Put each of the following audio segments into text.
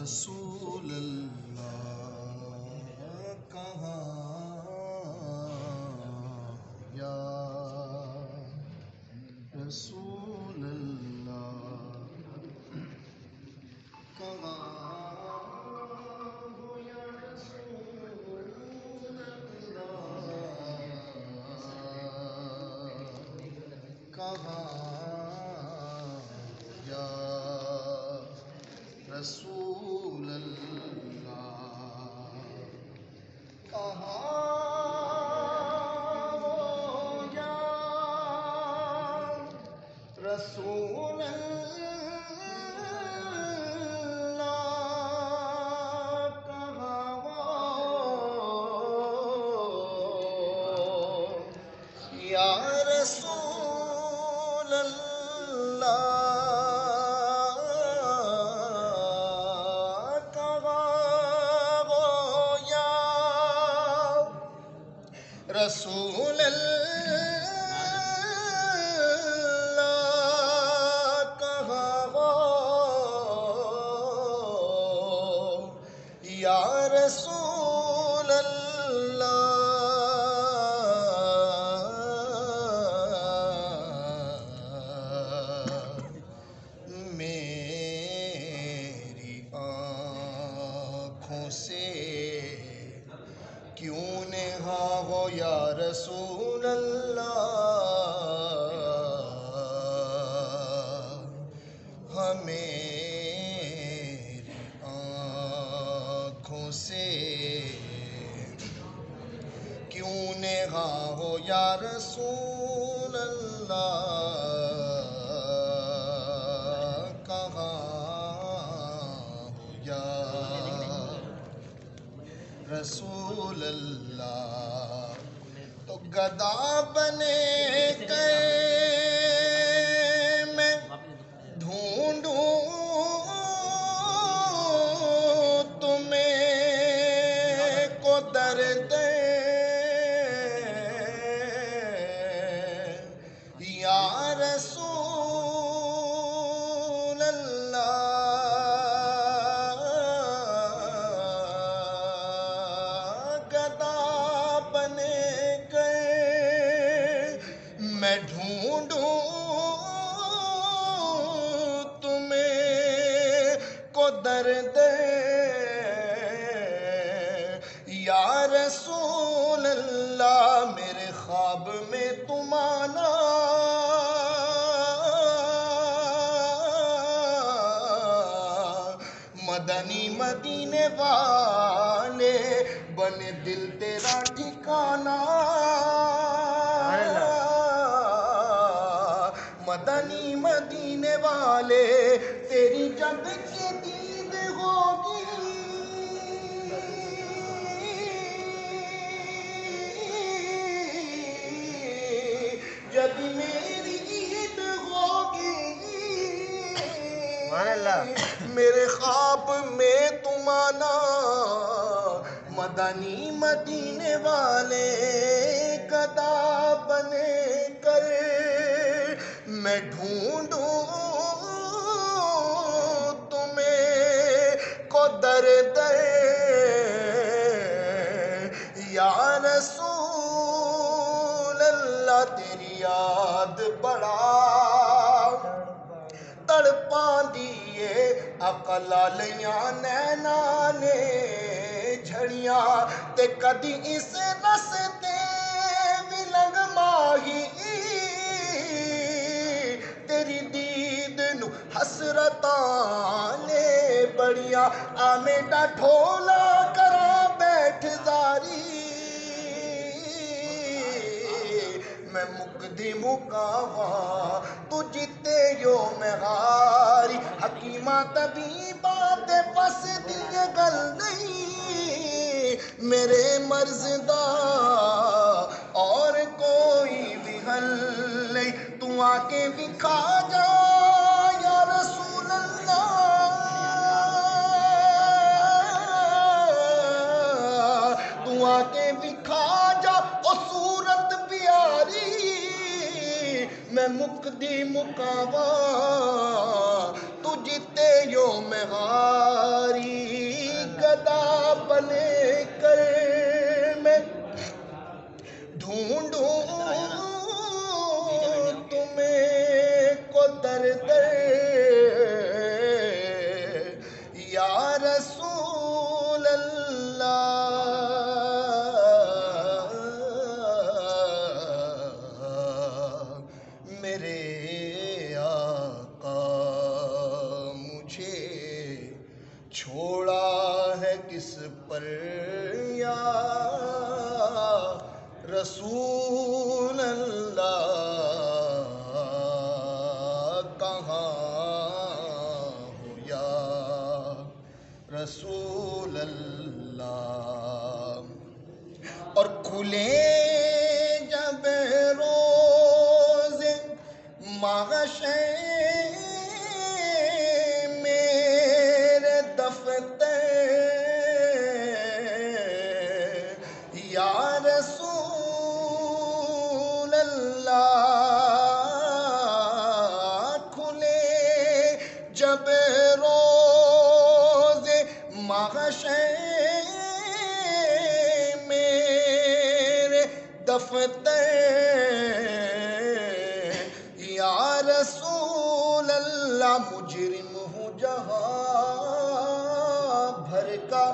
رسول اللہ کہاں یا رسول اللہ کہاں ہو یا رسول اللہ کہاں یا رسول اللہ کہاں ہو یا رسول اللہ کہاں ہو یا رسول اللہ رسول اللہ کہاں ہو یا رسول اللہ میری آنکھوں سے کیوں نہا ہو یا رسول اللہ ہمیں آنکھوں سے کیوں نہا ہو یا رسول اللہ کہاں ہو یا رسول اللہ تو گدا بنے کے میں ڈھونڈوں تمہیں کو درد یا رسول اللہ میں ڈھونڈوں تمہیں کو درد یا رسول اللہ میرے خواب میں تم آنا مدنی مدینے والے بنے دل تیرا ٹھکانا مدنی مدینے والے تیری جب کی دید ہوگی جب میری عید ہوگی میرے خواب میں تم آنا مدنی مدینے والے گدا بنے کر میں ڈھونڈوں تمہیں کو درد یا رسول اللہ تیری یاد بڑا تڑپاں دیے عقل لیاں نینا نے جھڑیاں تے کدی اس رستے بھی لگ ماہی تیری دید نو حسرتاں نے بڑیاں آمیڈا ڈھولا کرا بیٹھ زاری میں مکدی مکاواں تو جتے یو میں غاری حکیمہ طبیبات پس دیے گل نہیں میرے مرض دا اور کوئی بھی حل نہیں تو آکے دکھا جا یا رسول اللہ تو آکے دکھا جا او صورت پیاری میں مکدی مکاواں تو جتے یوم غاری گدا بنے کر میں ڈھونڈوں تمہیں کو در در یا رسول اللہ میرے آقا مجھے چھوڑا ہے کس پر یا رسول اللہ کہاں ہو یا رسول اللہ اور کھلے جب روز محشر میرے دفتر یا رسول اللہ کھلے جب روز محشر میرے دفتر یا رسول اللہ مجرم ہوں جہاں بھر کا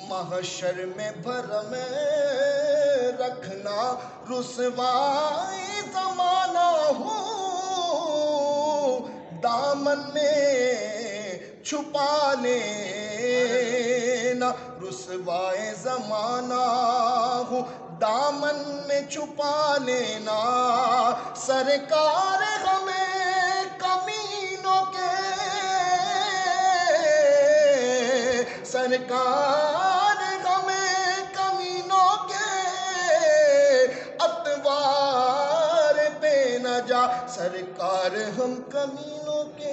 محشر میں بھرم رکھنا رسوائی زمانہ ہوں دامن میں چھپا لینا رسوائے زمانہ ہوں دامن میں چھپا لینا سرکار ہمیں کمینوں کے سرکار ہمیں کمینوں کے اتوار پہ نہ جا سرکار ہم کمینوں کے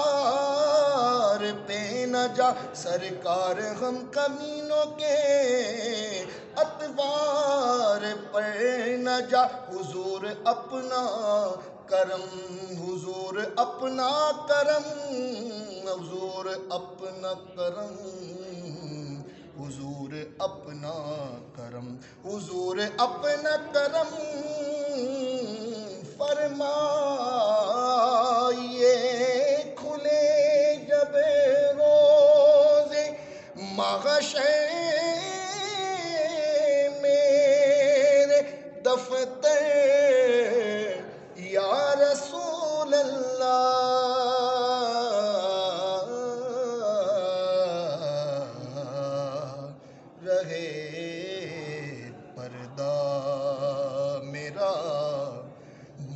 اتوار پہ نہ جا سرکار ہم کمینوں کے اتوار پر نہ جا حضور اپنا کرم حضور اپنا کرم حضور اپنا کرم حضور اپنا کرم حضور اپنا کرم فرمائیے کھلے جب روز محشر میرے دفتر یا رسول اللہ رہے پردہ میرا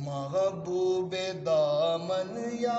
محبوب دامن یا